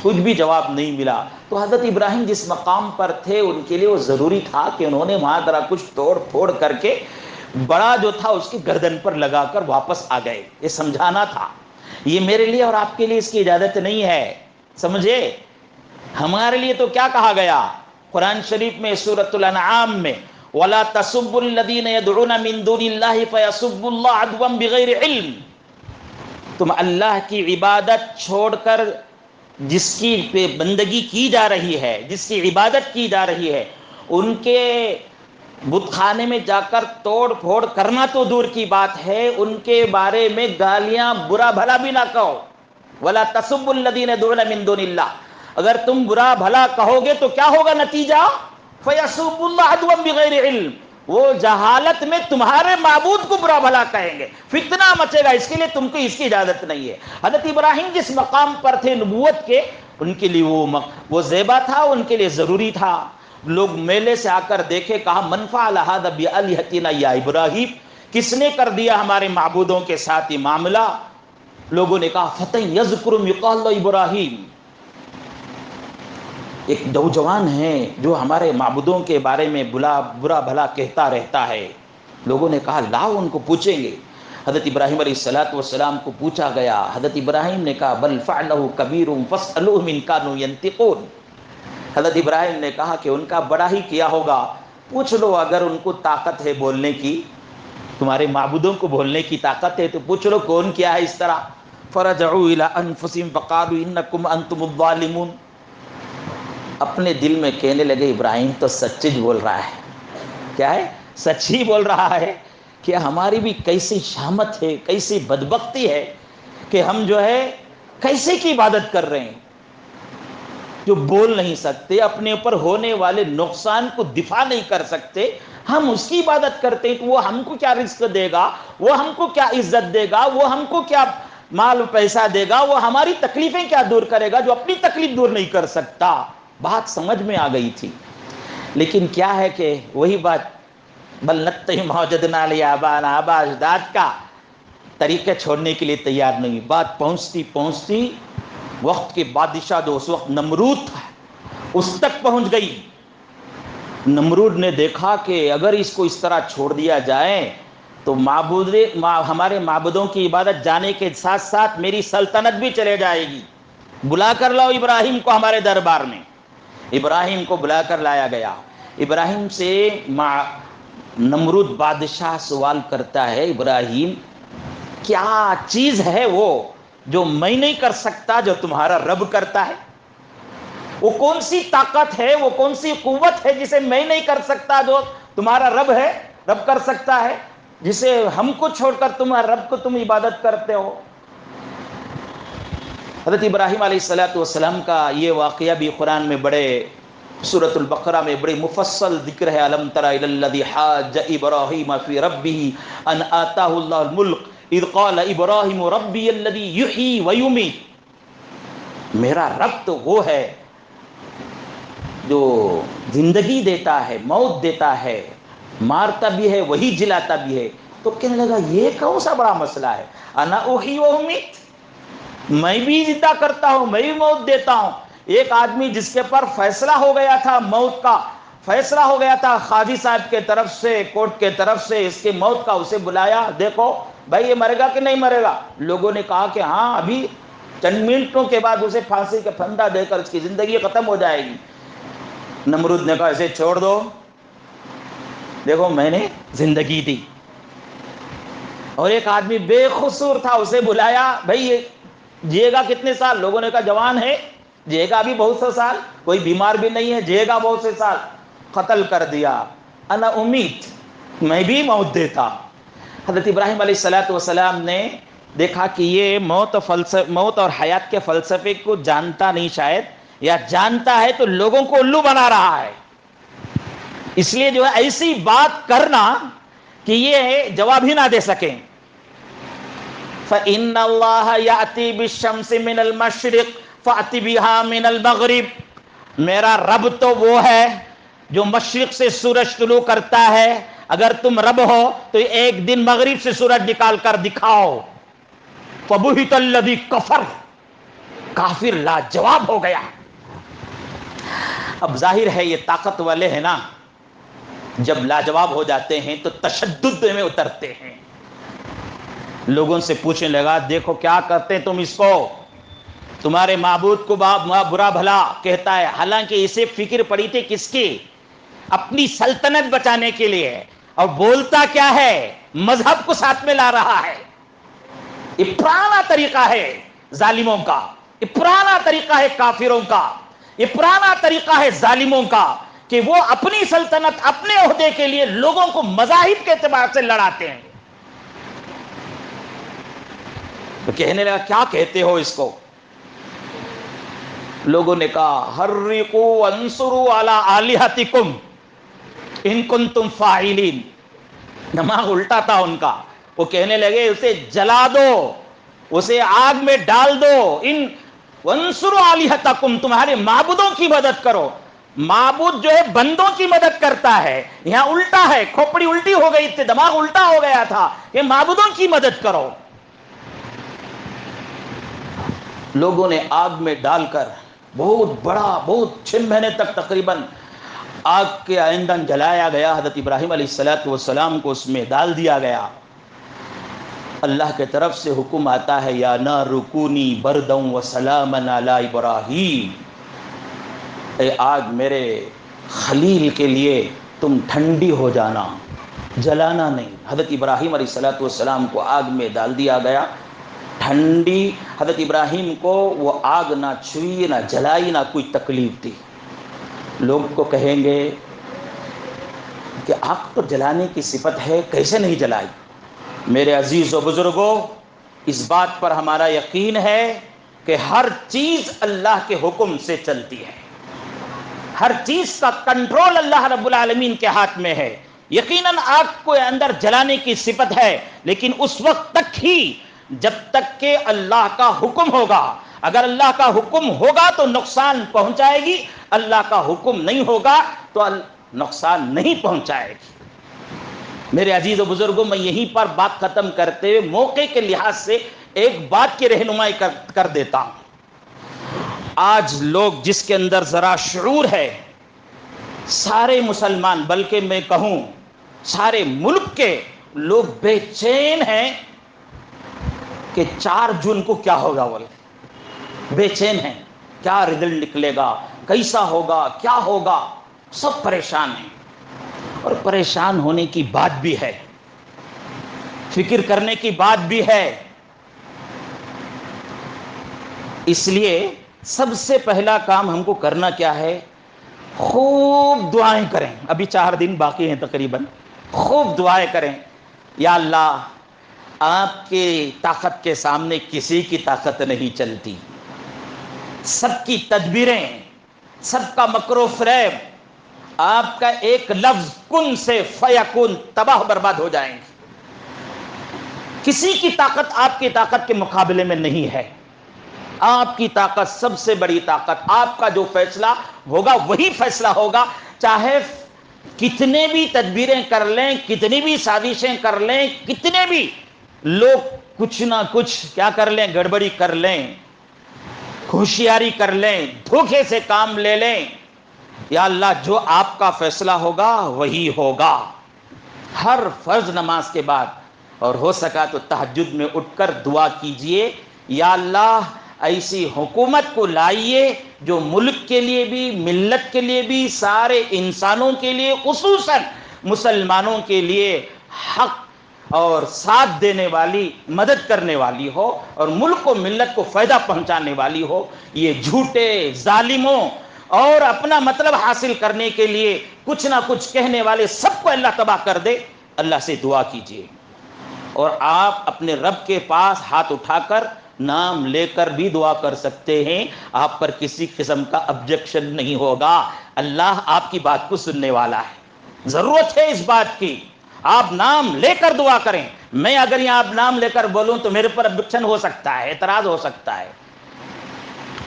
کچھ بھی جواب نہیں ملا۔ تو حضرت ابراہیم جس مقام پر تھے ان کے لیے وہ ضروری تھا کہ انہوں نے وہاں ذرا کچھ توڑ پھوڑ کر کے بڑا جو تھا اس کی گردن پر لگا کر واپس آ گئے، یہ سمجھانا تھا۔ یہ میرے لیے اور آپ کے لیے اس کی اجازت نہیں ہے، سمجھے؟ ہمارے لیے تو کیا کہا گیا قرآن شریف میں سورۃ الانعام میں، وَلَا تَسُبُّوا الَّذِينَ يَدْعُونَ مِن دُونِ اللَّهِ فَيَسُبُّوا اللَّهَ عَدْوًا بِغَيْرِ عِلْمٍ، تم اللہ کی عبادت چھوڑ کر جس کی بندگی کی جا رہی ہے، جس کی عبادت کی جا رہی ہے، ان کے بت خانے میں جا کر توڑ پھوڑ کرنا تو دور کی بات ہے، ان کے بارے میں گالیاں برا بھلا بھی نہ کہو۔ وَلَا تَسُبُّوا الَّذِينَ يَدْعُونَ مِن دُونِ اللَّهِ، اگر تم برا بھلا کہو گے تو کیا ہوگا نتیجہ؟ فَيَسُبُّوا اللَّهَ عَدْوًا بِغَيْرِ عِلْمٍ، وہ جہالت میں تمہارے معبود کو برا بھلا کہیں گے، فتنہ مچے گا، اس کے لیے تم کو اس کی اجازت نہیں ہے۔ حضرت ابراہیم جس مقام پر تھے نبوت کے، ان کے لیے وہ زیبا تھا، ان کے لیے ضروری تھا۔ لوگ میلے سے آ کر دیکھے، کہا من فعل ھذا بآلہتنا یا ابراہیم، کس نے کر دیا ہمارے معبودوں کے ساتھ یہ معاملہ؟ لوگوں نے کہا فتى یذکر یقال له ابراہیم، ایک نوجوان ہے جو ہمارے معبودوں کے بارے میں برا بھلا کہتا رہتا ہے۔ لوگوں نے کہا لاؤ ان کو پوچھیں گے۔ حضرت ابراہیم علیہ السلام کو پوچھا گیا، حضرت ابراہیم نے کہا بل فعلہ کبیرہم فاسألوہم ان کانوا ینطقون، حضرت ابراہیم نے کہا کہ ان کا بڑا ہی کیا ہوگا، پوچھ لو اگر ان کو طاقت ہے بولنے کی، تمہارے معبودوں کو بولنے کی طاقت ہے تو پوچھ لو کون کیا ہے اس طرح۔ فرجعوا الی انفسہم فقالوا انکم انتم الظالمون، اپنے دل میں کہنے لگے ابراہیم تو سچ بول رہا ہے، کیا ہے؟ سچ ہی بول رہا ہے کہ ہماری بھی کیسی شامت ہے، کیسی بدبختی ہے کہ ہم جو ہے کیسے کی عبادت کر رہے ہیں، جو بول نہیں سکتے، اپنے اوپر ہونے والے نقصان کو دفاع نہیں کر سکتے، ہم اس کی عبادت کرتے ہیں تو وہ ہم کو کیا رزق دے گا، وہ ہم کو کیا عزت دے گا، وہ ہم کو کیا مال و پیسہ دے گا وہ ہماری تکلیفیں کیا دور کرے گا جو اپنی تکلیف دور نہیں کر سکتا. بات سمجھ میں آ گئی تھی. لیکن کیا ہے کہ وہی بات بل نتہم وجدنا علی آباءنا، آبا اجداد کا طریقے چھوڑنے کے لیے تیار نہیں. بات پہنچتی پہنچتی وقت کے بادشاہ جو اس وقت نمرود تھا اس تک پہنچ گئی. نمرود نے دیکھا کہ اگر اس کو اس طرح چھوڑ دیا جائے تو ہمارے معبودوں کی عبادت جانے کے ساتھ ساتھ میری سلطنت بھی چلے جائے گی. بلا کر لاؤ ابراہیم کو ہمارے دربار میں. ابراہیم کو بلا کر لایا گیا. ابراہیم سے نمرود بادشاہ سوال کرتا ہے، ابراہیم کیا چیز ہے وہ جو میں نہیں کر سکتا جو تمہارا رب کرتا ہے؟ وہ کون سی طاقت ہے، وہ کون سی قوت ہے جسے میں نہیں کر سکتا جو تمہارا رب ہے، رب کر سکتا ہے، جسے ہم کو چھوڑ کر تمہارے رب کو تم عبادت کرتے ہو؟ حضرت ابراہیم علیہ السلام کا یہ واقعہ بھی قرآن میں بڑے سورۃ البقرہ میں بڑے مفصل ذکر ہے. الم تر الی الذی حاج ابراہیم فی ربہ ان آتاہ اللہ الملک اذ قال ابراہیم ربی الذی یحیی ویمیت. میرا رب تو وہ ہے جو زندگی دیتا ہے، موت دیتا ہے، مارتا بھی ہے وہی جلاتا بھی ہے. تو کہنے لگا یہ کون سا بڑا مسئلہ ہے، انا احیی و امیت، میں بھی زندہ کرتا ہوں میں بھی موت دیتا ہوں. ایک آدمی جس کے پر فیصلہ ہو گیا تھا، موت کا فیصلہ ہو گیا تھا قاضی صاحب کے طرف سے، کورٹ کے طرف سے اس کی موت کا، اسے بلایا، دیکھو بھائی یہ مرے گا کہ نہیں مرے گا؟ لوگوں نے کہا کہ ہاں ابھی چند منٹوں کے بعد اسے پھانسی کا پھندا دے کر اس کی زندگی ختم ہو جائے گی. نمرود نے کہا اسے چھوڑ دو، دیکھو میں نے زندگی دی. اور ایک آدمی بے قصور تھا، اسے بلایا، بھائی یہ جیے گا کتنے سال؟ لوگوں نے کہا جوان ہے، جیے گا ابھی بہت سے سال، کوئی بیمار بھی نہیں ہے، جیے گا بہت سے سال. قتل کر دیا. انا امید، میں بھی موت دیتا. حضرت ابراہیم علیہ السلام نے دیکھا کہ یہ موت اور حیات کے فلسفے کو جانتا نہیں شاید، یا جانتا ہے تو لوگوں کو الو بنا رہا ہے. اس لیے جو ہے ایسی بات کرنا کہ یہ جواب ہی نہ دے سکیں. فَإِنَّ اللَّهَ يَأْتِي بِالشَّمْسِ مِنَ الْمَشْرِقِ فَأْتِ بِهَا مِنَ الْمَغْرِبِ. میرا رب تو وہ ہے جو مشرق سے سورج طلوع کرتا ہے. اگر تم رب ہو تو ایک دن مغرب سے سورج نکال کر دکھاؤ. فَبُهِتَ الَّذِي كَفَرَ، کافر لاجواب ہو گیا. اب ظاہر ہے یہ طاقت والے ہیں نا، جب لاجواب ہو جاتے ہیں تو تشدد میں اترتے ہیں. لوگوں سے پوچھنے لگا دیکھو کیا کرتے تم اس کو، تمہارے معبود کو برا بھلا کہتا ہے، حالانکہ اسے فکر پڑی تھی کس کی؟ اپنی سلطنت بچانے کے لیے. اور بولتا کیا ہے؟ مذہب کو ساتھ میں لا رہا ہے. یہ پرانا طریقہ ہے ظالموں کا، یہ پرانا طریقہ ہے کافروں کا، یہ پرانا طریقہ ہے ظالموں کا کہ وہ اپنی سلطنت اپنے عہدے کے لیے لوگوں کو مذاہب کے اعتبار سے لڑاتے ہیں. تو کہنے لگا کیا کہتے ہو اس کو؟ لوگوں نے کہا حرقوا وانصروا علی آلہتکم ان کنتم فاعلین. دماغ الٹا تھا ان کا. وہ کہنے لگے اسے جلا دو، اسے آگ میں ڈال دو. ان وانصروا آلہتکم، تمہارے معبودوں کی مدد کرو. معبود جو ہے بندوں کی مدد کرتا ہے، یہاں الٹا ہے، کھوپڑی الٹی ہو گئی تھی، دماغ الٹا ہو گیا تھا کہ معبودوں کی مدد کرو. لوگوں نے آگ میں ڈال کر بہت بڑا، بہت 6 مہینے تک تقریباً آگ کے ایندھن جلایا گیا. حضرت ابراہیم علیہ السلام کو اس میں ڈال دیا گیا. اللہ کے طرف سے حکم آتا ہے یا نار کونی بردا وسلاما علی ابراہیم، اے آگ میرے خلیل کے لیے تم ٹھنڈی ہو جانا، جلانا نہیں. حضرت ابراہیم علیہ السلام کو آگ میں ڈال دیا گیا. ٹھنڈی حضرت ابراہیم کو وہ آگ نہ چھوئی نہ جلائی نہ کوئی تکلیف دی. لوگ کو کہیں گے کہ آگ تو جلانے کی صفت ہے، کیسے نہیں جلائی؟ میرے عزیز و بزرگوں، اس بات پر ہمارا یقین ہے کہ ہر چیز اللہ کے حکم سے چلتی ہے. ہر چیز کا کنٹرول اللہ رب العالمین کے ہاتھ میں ہے. یقیناً آگ کو اندر جلانے کی صفت ہے، لیکن اس وقت تک ہی جب تک کہ اللہ کا حکم ہوگا. اگر اللہ کا حکم ہوگا تو نقصان پہنچائے گی، اللہ کا حکم نہیں ہوگا تو نقصان نہیں پہنچائے گی. میرے عزیز و بزرگوں، میں یہیں پر بات ختم کرتے ہوئے موقع کے لحاظ سے ایک بات کی رہنمائی کر دیتا ہوں. آج لوگ جس کے اندر ذرا شعور ہے، سارے مسلمان بلکہ میں کہوں سارے ملک کے لوگ بے چین ہیں کہ 4 جون کو کیا ہوگا. بولے بے چین ہیں، کیا رزلٹ نکلے گا، کیسا ہوگا، کیا ہوگا. سب پریشان ہیں، اور پریشان ہونے کی بات بھی ہے، فکر کرنے کی بات بھی ہے. اس لیے سب سے پہلا کام ہم کو کرنا کیا ہے؟ خوب دعائیں کریں. ابھی 4 دن باقی ہیں تقریباً. خوب دعائیں کریں. یا اللہ، آپ کی طاقت کے سامنے کسی کی طاقت نہیں چلتی. سب کی تدبیریں، سب کا مکر و فریب، آپ کا ایک لفظ کن سے فیکون تباہ برباد ہو جائیں گے. کسی کی طاقت آپ کی طاقت کے مقابلے میں نہیں ہے. آپ کی طاقت سب سے بڑی طاقت. آپ کا جو فیصلہ ہوگا وہی فیصلہ ہوگا. چاہے کتنے بھی تدبیریں کر لیں، کتنی بھی سازشیں کر لیں، کتنے بھی لوگ کچھ نہ کچھ کیا کر لیں، گڑبڑی کر لیں، ہوشیاری کر لیں، دھوکے سے کام لے لیں. یا اللہ، جو آپ کا فیصلہ ہوگا وہی ہوگا. ہر فرض نماز کے بعد اور ہو سکا تو تہجد میں اٹھ کر دعا کیجئے، یا اللہ ایسی حکومت کو لائیے جو ملک کے لیے بھی، ملت کے لیے بھی، سارے انسانوں کے لیے، خصوصاً مسلمانوں کے لیے حق اور ساتھ دینے والی، مدد کرنے والی ہو، اور ملک و ملت کو فائدہ پہنچانے والی ہو. یہ جھوٹے ظالموں اور اپنا مطلب حاصل کرنے کے لیے کچھ نہ کچھ کہنے والے سب کو اللہ تباہ کر دے. اللہ سے دعا کیجیے، اور آپ اپنے رب کے پاس ہاتھ اٹھا کر نام لے کر بھی دعا کر سکتے ہیں. آپ پر کسی قسم کا آبجیکشن نہیں ہوگا. اللہ آپ کی بات کو سننے والا ہے. ضرورت ہے اس بات کی، آپ نام لے کر دعا کریں. میں اگر یہاں آپ نام لے کر بولوں تو میرے پر آبجیکشن ہو سکتا ہے، اعتراض ہو سکتا ہے.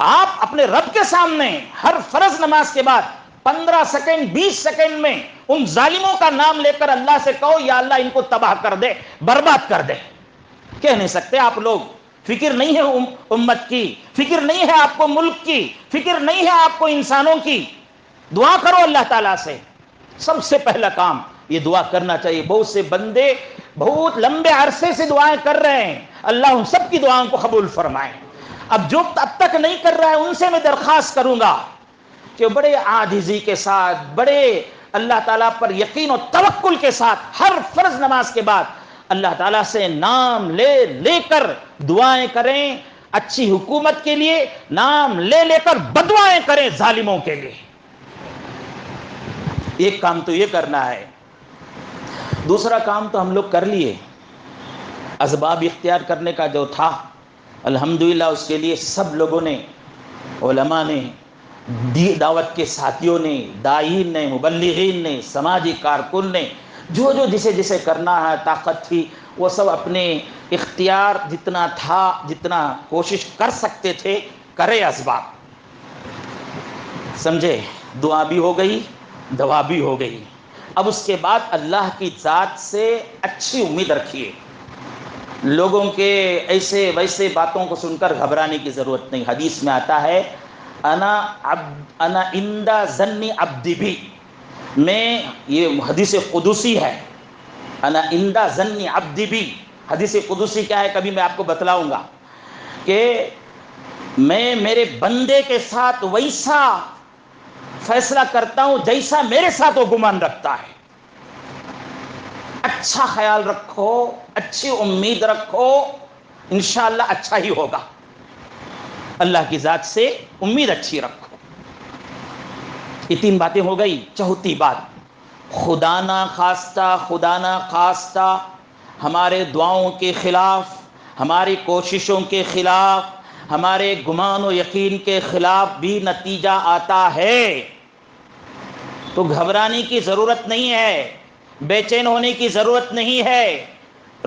آپ اپنے رب کے سامنے ہر فرض نماز کے بعد 15 سیکنڈ 20 سیکنڈ میں ان ظالموں کا نام لے کر اللہ سے کہو، یا اللہ ان کو تباہ کر دے، برباد کر دے. کہہ نہیں سکتے آپ لوگ. فکر نہیں ہے امت کی، فکر نہیں ہے آپ کو ملک کی، فکر نہیں ہے آپ کو انسانوں کی. دعا کرو اللہ تعالیٰ سے. سب سے پہلا کام یہ دعا کرنا چاہیے. بہت سے بندے بہت لمبے عرصے سے دعائیں کر رہے ہیں. اللہ ان سب کی دعاؤں کو قبول فرمائے. اب جو اب تک نہیں کر رہا ہے ان سے میں درخواست کروں گا کہ بڑے عاجزی کے ساتھ، بڑے اللہ تعالیٰ پر یقین و توکل کے ساتھ ہر فرض نماز کے بعد اللہ تعالیٰ سے نام لے لے کر دعائیں کریں. اچھی حکومت کے لیے نام لے لے کر بددعائیں کریں ظالموں کے لیے. ایک کام تو یہ کرنا ہے. دوسرا کام تو ہم لوگ کر لیے، اسباب اختیار کرنے کا جو تھا الحمدللہ اس کے لیے سب لوگوں نے، علماء نے، دعوت کے ساتھیوں نے، داعین نے، مبلغین نے، سماجی کارکن نے، جو جسے جسے کرنا ہے طاقت تھی وہ سب اپنے اختیار جتنا تھا، جتنا کوشش کر سکتے تھے کرے اسباب. سمجھے؟ دعا بھی ہو گئی، دوا بھی ہو گئی. اب اس کے بعد اللہ کی ذات سے اچھی امید رکھیے. لوگوں کے ایسے ویسے باتوں کو سن کر گھبرانے کی ضرورت نہیں. حدیث میں آتا ہے انا عند ظن عبدی بھی، میں، یہ حدیث قدسی ہے، انا عند ظن عبدی بھی. حدیث قدسی کیا ہے کبھی میں آپ کو بتلاؤں گا کہ میں میرے بندے کے ساتھ ویسا فیصلہ کرتا ہوں جیسا میرے ساتھ وہ گمان رکھتا ہے. اچھا خیال رکھو، اچھی امید رکھو، انشاءاللہ اچھا ہی ہوگا. اللہ کی ذات سے امید اچھی رکھو. یہ 3 باتیں ہو گئی. چوتھی بات، خدا نہ خواستہ ہمارے دعاؤں کے خلاف، ہماری کوششوں کے خلاف، ہمارے گمان و یقین کے خلاف بھی نتیجہ آتا ہے تو گھبرانے کی ضرورت نہیں ہے، بے چین ہونے کی ضرورت نہیں ہے،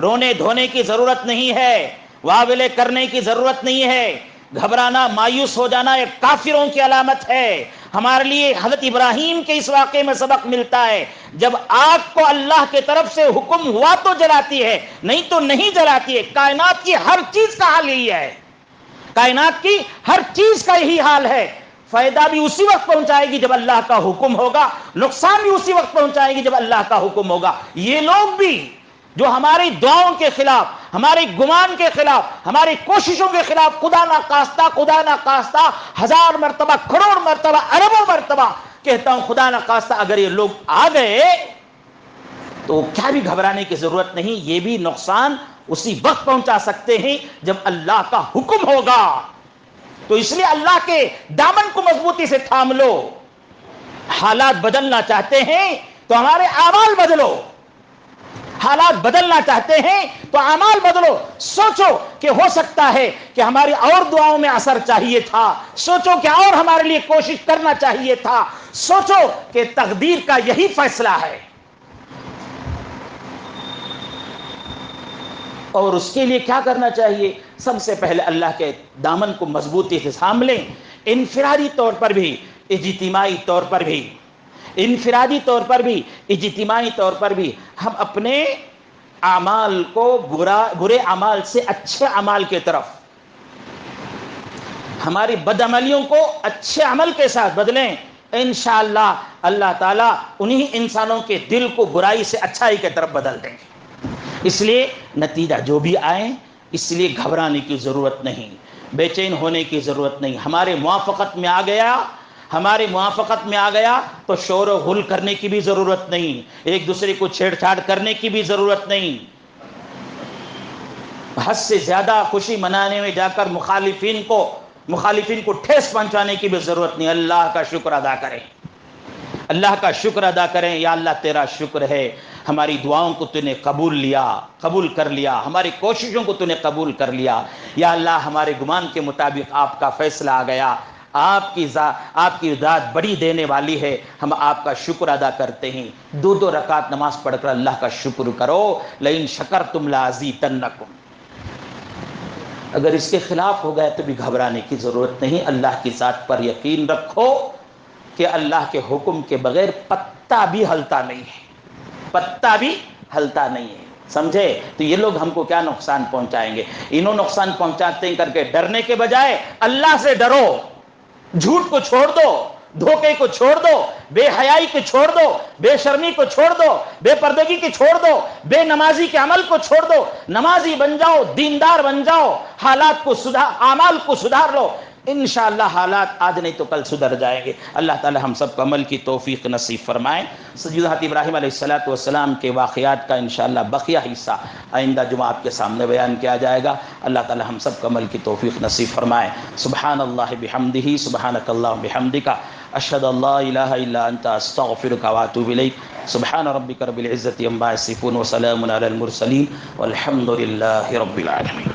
رونے دھونے کی ضرورت نہیں ہے. واولے کرنے کی ضرورت نہیں ہے. گھبرانا، مایوس ہو جانا ایک کافروں کی علامت ہے. ہمارے لیے حضرت ابراہیم کے اس واقعے میں سبق ملتا ہے، جب آگ کو اللہ کے طرف سے حکم ہوا تو جلاتی ہے، نہیں تو نہیں جلاتی ہے. کائنات کی ہر چیز کا حال یہی ہے، کائنات کی ہر چیز کا یہی حال ہے. فائدہ بھی اسی وقت پہنچائے گی جب اللہ کا حکم ہوگا، نقصان بھی اسی وقت پہنچائے گی جب اللہ کا حکم ہوگا. یہ لوگ بھی جو ہماری دعاؤں کے خلاف، ہمارے گمان کے خلاف، ہماری کوششوں کے خلاف خدا نہ خواستہ 1000 مرتبہ، کروڑ مرتبہ، اربوں مرتبہ کہتا ہوں خدا نہ خواستہ اگر یہ لوگ آ گئے تو کیا بھی گھبرانے کی ضرورت نہیں. یہ بھی نقصان اسی وقت پہنچا سکتے ہیں جب اللہ کا حکم ہوگا. تو اس لیے اللہ کے دامن کو مضبوطی سے تھام لو. حالات بدلنا چاہتے ہیں تو ہمارے اعمال بدلو، حالات بدلنا چاہتے ہیں تو اعمال بدلو. سوچو کہ ہو سکتا ہے کہ ہماری اور دعاؤں میں اثر چاہیے تھا، سوچو کہ اور ہمارے لیے کوشش کرنا چاہیے تھا، سوچو کہ تقدیر کا یہی فیصلہ ہے. اور اس کے لیے کیا کرنا چاہیے؟ سب سے پہلے اللہ کے دامن کو مضبوطی سے تھام لیں. انفرادی طور پر بھی، اجتماعی طور پر بھی، انفرادی طور پر بھی، اجتماعی طور پر بھی ہم اپنے اعمال کو برے اعمال سے اچھے اعمال کی طرف، ہماری بدعملیوں کو اچھے عمل کے ساتھ بدلیں. انشاءاللہ اللہ تعالیٰ انہی انسانوں کے دل کو برائی سے اچھائی کی طرف بدل دیں گے. اس لیے نتیجہ جو بھی آئے، اس لیے گھبرانے کی ضرورت نہیں، بے چین ہونے کی ضرورت نہیں. ہمارے موافقت میں آ گیا تو شور و غل کرنے کی بھی ضرورت نہیں، ایک دوسرے کو چھیڑ چھاڑ کرنے کی بھی ضرورت نہیں. حد سے زیادہ خوشی منانے میں جا کر مخالفین کو ٹھیس پہنچانے کی بھی ضرورت نہیں. اللہ کا شکر ادا کریں، اللہ کا شکر ادا کریں. یا اللہ تیرا شکر ہے، ہماری دعاؤں کو تو نے قبول کر لیا، ہماری کوششوں کو تو نے قبول کر لیا. یا اللہ ہمارے گمان کے مطابق آپ کا فیصلہ آ گیا، آپ کی ذات بڑی دینے والی ہے، ہم آپ کا شکر ادا کرتے ہیں. 2 رکعت نماز پڑھ کر اللہ کا شکر کرو. لئن شکرتم لازیدنکم. اگر اس کے خلاف ہو گئے تو بھی گھبرانے کی ضرورت نہیں. اللہ کی ذات پر یقین رکھو کہ اللہ کے حکم کے بغیر پتا بھی ہلتا نہیں ہے، پتا بھی ہلتا نہیں ہے. سمجھے؟ تو یہ لوگ ہم کو کیا نقصان پہنچائیں گے؟ انہوں نقصان پہنچاتے ہیں کر کے ڈرنے کے بجائے اللہ سے ڈرو. جھوٹ کو چھوڑ دو، دھوکے کو چھوڑ دو، بے حیائی کو چھوڑ دو، بے شرمی کو چھوڑ دو، بے پردگی کو چھوڑ دو، بے نمازی کے عمل کو چھوڑ دو. نمازی بن جاؤ، دیندار بن جاؤ، حالات کو اعمال کو سدھار لو. انشاءاللہ حالات آج نہیں تو کل سدھر جائیں گے. اللہ تعالی ہم سب کو عمل کی توفیق نصیب فرمائیں. حضرت ابراہیم علیہ السلام کے واقعات کا انشاءاللہ بقیہ حصہ آئندہ جمعہ آپ کے سامنے بیان کیا جائے گا. اللہ تعالی ہم سب کو عمل کی توفیق نصیب فرمائیں. سبحان اللہ بحمدہ، سبحانک اللہم بحمدک، اشہد ان لا الہ الا انت، استغفرک واتوب الیک. سبحان ربک رب العزۃ عما یصفون وسلام علی المرسلین والحمد للہ رب العالمین.